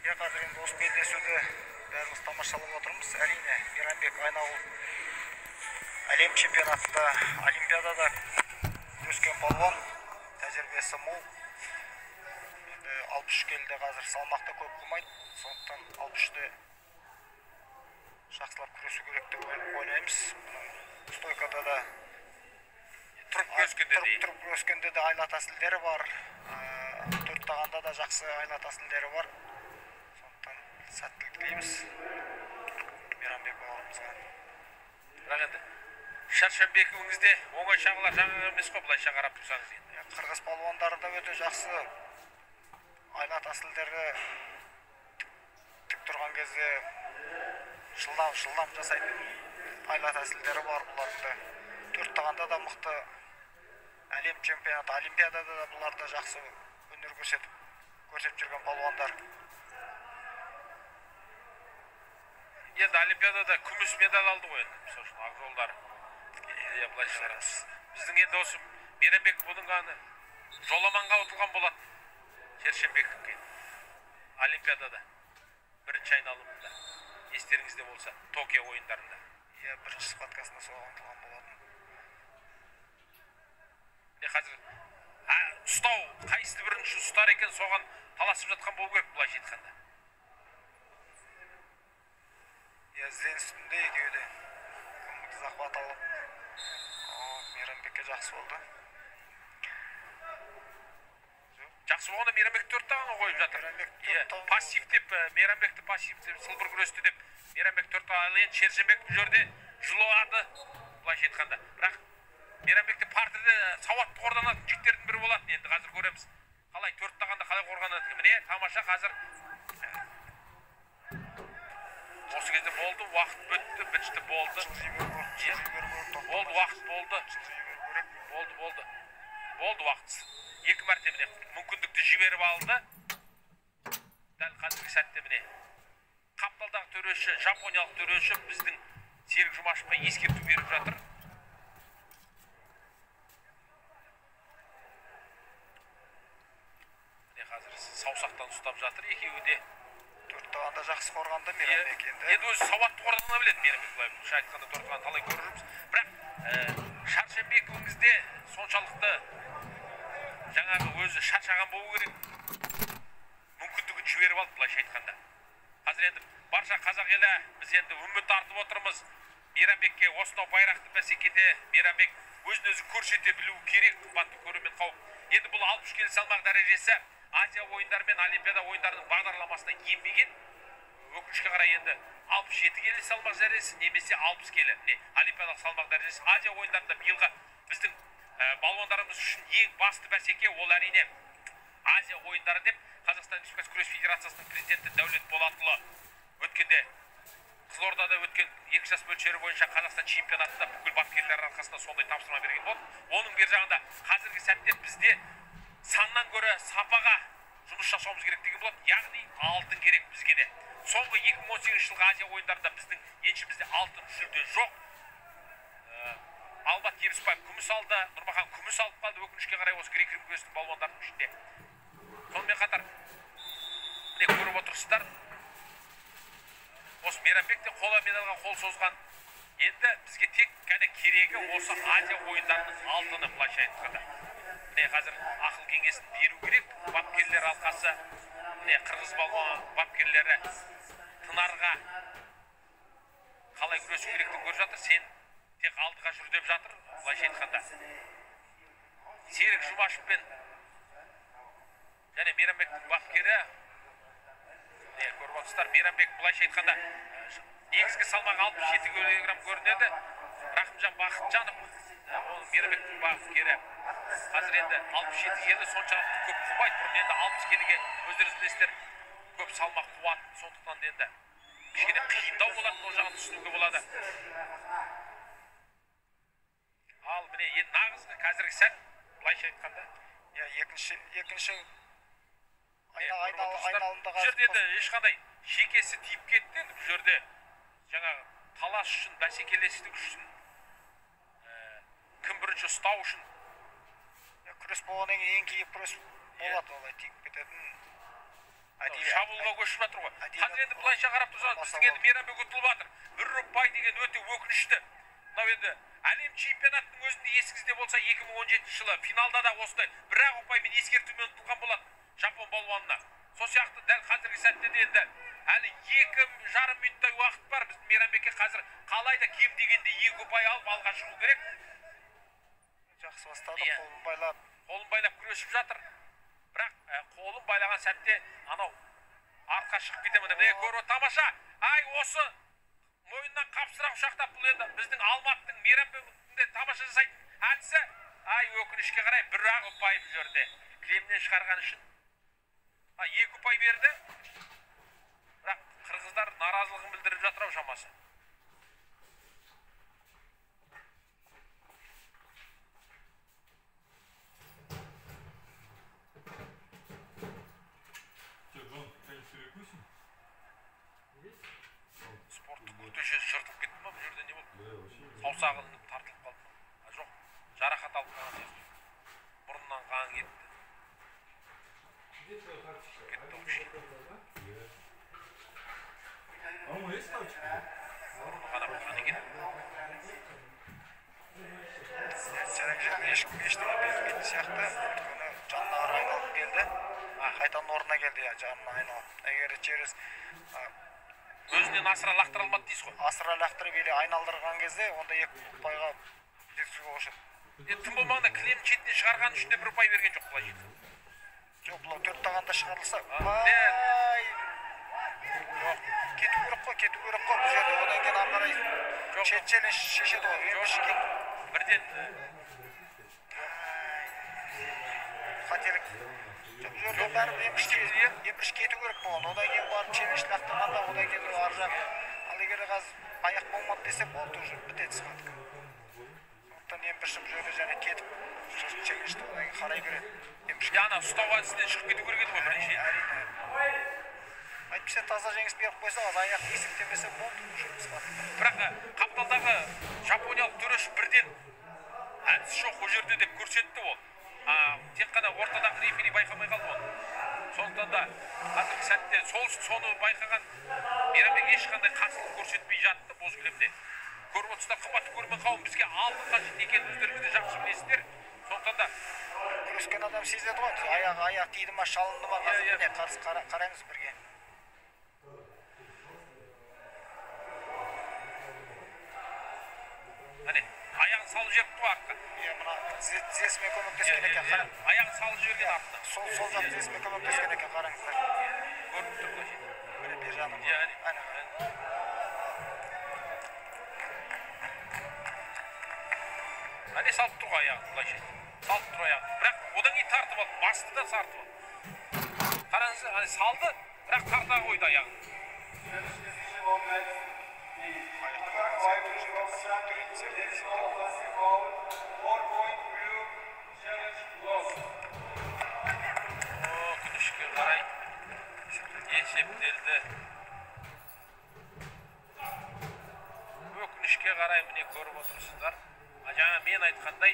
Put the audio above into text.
Қазір енді осы белдесуді бәріміз тамашалап отырмыз. Әрине, Мейрамбек Айнауыл әлем чемпионатында, Олимпиадада өскен палуан, тәжірибесі мол. Енді 63 келіде қазір салмақта көп қылмайды. Сондықтан 63-те жақсылап күресу керек деп ойлаймыз. Стойкада да тұрып күрескенде де айла тәсілдері бар. Төрт тағанда да жақсы айла тәсілдері бар. Сондықтан сәттілік тілейміз Мейрамбек бауырымызға. Бірақ енді Шаршанбековіңізде оңай шағылар жаңа емес қой, былайша қарап тұрсаңыз енді. Қырғыз палуандары да өте жақсы айла тәсілдері, тік тұрған кезде жылдам жасайтын айла тәсілдері бар бұларда. Төрт тағанда да мықты, әлем чемпионаты, Олимпиадада да бұларда жақсы өнер көрсетіп жүрген палуандар. Енді Олимпиадада күміс медаль алды ғой енді, сол үшін ақ жолдары. Біздің енді осы Мейрамбек бұның ғаны жоламанға ұтылған болатын. Шершенбековке Олимпиадада бірінші айналымында, естеріңізде болса, Токио ойындарында. Бірінші схваткасында соған ұтылған болатын. Қазір ұстау, қайсысы бірінші ұстар екен, соған таласып жатқан болу керек бұлай жетқанда. Ізден үстінде екеуі де захват алып, Мейрамбекке жақсы болды. Жақсы болғанда Мейрамбек төрт тағаны қойып жатыр. Пассив деп, Мейрамбекті пассив деп, сылбыр күресті деп, Мейрамбек төрт тағаны, енді Шершенбек бұл жерде жылуады бұлай жетқанда. Бірақ Мейрамбекті партіде сауатты қорғанатын жігіттердің бірі болатын, енді қазір көреміз. Қалай төрт тағанда қалай қорғанады. Міне тамаша қазір. Осы кезде болды, уақыт бітті, бітті болды. Болды, уақыт болды. Болды уақыт. Екі мәрте міне мүмкіндікті жіберіп алды. Дәл қазіргі сәтте міне қапталдағы төреші, жапониялық төреші біздің Серік Жұмашевқа ескерту беріп жатыр. Міне қазір саусақтан ұстап жатыр екеуі де. Төрт тағанда жақсы қорғанды Мейрамбек енді. Енді өзі сауатты қорғана біледі Мейрамбек, былай бұлша айтқанда төрт тағаны талай көріп жүрміз. Бірақ Шаршенбековіңізде соншалықты жаңағы өзі шаршаған болу керек. Мүмкіндігін жіберіп алды былайша айтқанда. Қазір енді барша қазақ елі біз енді үміт артып отырмыз. Мейрамбекке осынау байрақты бәсекеде Мейрамбек өзін-өзі көрсете білуі керек, қымбатты көрермен қауым. Енді бұл 63 келі салмақ дәрежесі Азия ойындары мен Олимпиада ойындарының бағдарламасына енбеген. Өкінішке қарай енді 67 келі салмақ дәрежесі немесе 60 келі Олимпиадалық салмақ дәрежесі Азия ойындарында биылғы біздің балуандарымыз үшін ең басты бәсеке ол әрине Азия ойындары деп Қазақстан Республикасы күрес федерациясының президенті Дәулет Болатұлы өткенде Қызылордада өткен 2 жас мөлшері бойынша Қазақстан чемпионатында бүкіл бапкерлер арқасында сондай тапсырма берген болды. Оның бер жағында қазіргі сәтте бізде саннан гөрі сапаға жұмыс жасауымыз керек деген болады. Яғни алтын керек бізге де. Соңғы 2018 жылғы Азия ойындарында біздің еншімізде алтын жүлде жоқ. Албат Еріспаев күміс алды, Нұрмахан күміс алып қалды, өкінішке қарай осы грек-рим күресінің балуандарының ішінде. Сонымен қатар міне көріп отырсыздар. Осы Мейрамбек те қола медальға қол созған. Енді бізге тек қана керегі осы Азия ойындарының алтыны былайша айтқанда. Міне қазір ақыл кеңесін беру керек. Бапкерлер алқасы, міне қырғыз балуан бапкерлері Тынарға қалай күресу керектігін көріп жатыр. Сен тек алдыға жүр деп жатыр, былайша айтқанда. Серік Жұмашев пен және Мейрамбектің бапкері көріп отырсыздар. Мейрамбек былайша айтқанда негізгі салмағы 67 кг көрінеді. Рахымжан Бақытжанов ол Мейрамбектің бапкері. Қазір енді 67 келі соншалықты көп қумайды. Бұрын енді 60 келіге өздеріңіз білесіздер көп салмақ қуатын, сондықтан енді кішкене қиындау болады, ол жағын түсінуге болады. Ал міне енді нағыз қазіргі сәт былайша айтқанда екінші айналымда бұл жерде де ешқандай шекесі тиіп кетті. Енді бұл жерде жаңағы талас үшін, бәсекелестік үшін, кім бірінші ұстау үшін күрес болғаннан кейін ең кейіп күрес болады, олай тиіп кететін. шабуылға көшіп жатыр ғой. Қазір енді былайша қарап тұрсаңыз, біздің енді Мейрамбек ұтылып жатыр. 1 ұпай деген өте өкінішті. Мынау енді әлем чемпионатының өзінде есіңізде болса 2017 жылы финалда да осындай 1 ұпаймен ескертумен ұтылған болады Жапон балуанына. Сол сияқты дәл қазіргі сәтте де енді әлі 2,5 минуттай уақыт бар. Біздің Мейрамбекке қазір қалайда кем дегенде 2 ұпай алып алға шығу керек. Жақсы бастады, қолын байлап күресіп жатыр. Бірақ қолын байлаған сәтте анау артқа шығып кетемін деп. Көріп тамаша. Ай, осы мойнынан қапсырақ ұшақтап бұл енді біздің Алматының Мейрамбегінде тамаша жасайтын әдісі. Ай, өкінішке қарай 1 ұпай бұл жерде. Кілемнен шығарған үшін 2 ұпай берді. Бірақ қырғыздар наразылығын білдіріп жатыр ау шамасы. Спорттық күртешесі жыртылып кетті ма? Бұл жерде не болды? Саусағын тартылып қалды ма? Жоқ, жарақат алып қалған сияқты. Бұрыннан қан кетті. Кетті вообще. Бұрыны ғана болған екен. Сенің жерін ешкім ештеңе бермейтін сияқты. Өйткені жанына қарай айналып келді. Қайтадан орнына келді, жанына айналып. Егер через өзінен асыра лақтыра алмады дейсіз ғой. Асыра лақтырып или айналдырған кезде онда 2 ұпайға жеткізуге болашады. Тым болмағанда кілемнің шетінен шығарған үшін де 1 ұпай берген жоқ бұлай жетті. Жоқ, бұлау 4 тағанда шығарылса. Жоқ, кету керек қой. Бұл жерде одан кейін ары қарай челлендж шешеді ғой. Бірден қателік. Жоқ, жерде бәрі еміш кету керек болған. Одан кейін барып челлендж лақтырғанда, одан кейін ар жақ. Ал егер қазір аяқ болмады десе, болды уже бітеді сықадық. Сондықтан ембіршім жерде және кетіп, челленджді одан кейін қарай береді. Яна ұстау әдісінен шығып кету керек еді ғой бірінші. Әйтпесе таза жеңіс беріп қойса, аз аяқ есіктемесе болды уже сықадық. Бірақ қапталдағы жапониялық төреші бірден әдіс жоқ ол жерде деп көрсетті ол. Тек қана ортадағы рефери байқамай қалды оны. Сондықтан да қазіргі сәтте соны байқаған Мейрамбек ешқандай қарсылық көрсетпей жатты боз кілемде. Көріп отырсыздар, қымбатты көрермен қауым, бізге алдын қажет екенін өздеріңіз де жақсы білесіздер. Сондықтан да күрескен адам сезеді ғой, аяқ тиді ма, шалынды ма, қазір қараймыз бірге. Міне, аяғын салып жіберіпті ғой артқа. Мына тізесімен көмектескен екен, қараңыз. Аяғын салып жіберген артына. Сол жақ тізесімен көмектескен екен, қараңыздар. Көріп тұр ғой. Міне бер жағынан. Әне салып тұр ғой аяғын, бұлайша. Салып тұр аяғын. Бірақ одан кейін тартып алды, басты да сартып алды. Қараңыз, салды, бірақ тарта қойды аяғын. Күнішке қарай есептелді. Өкінішке қарай міне көріп отырсыздар. Жаңа мен айтқандай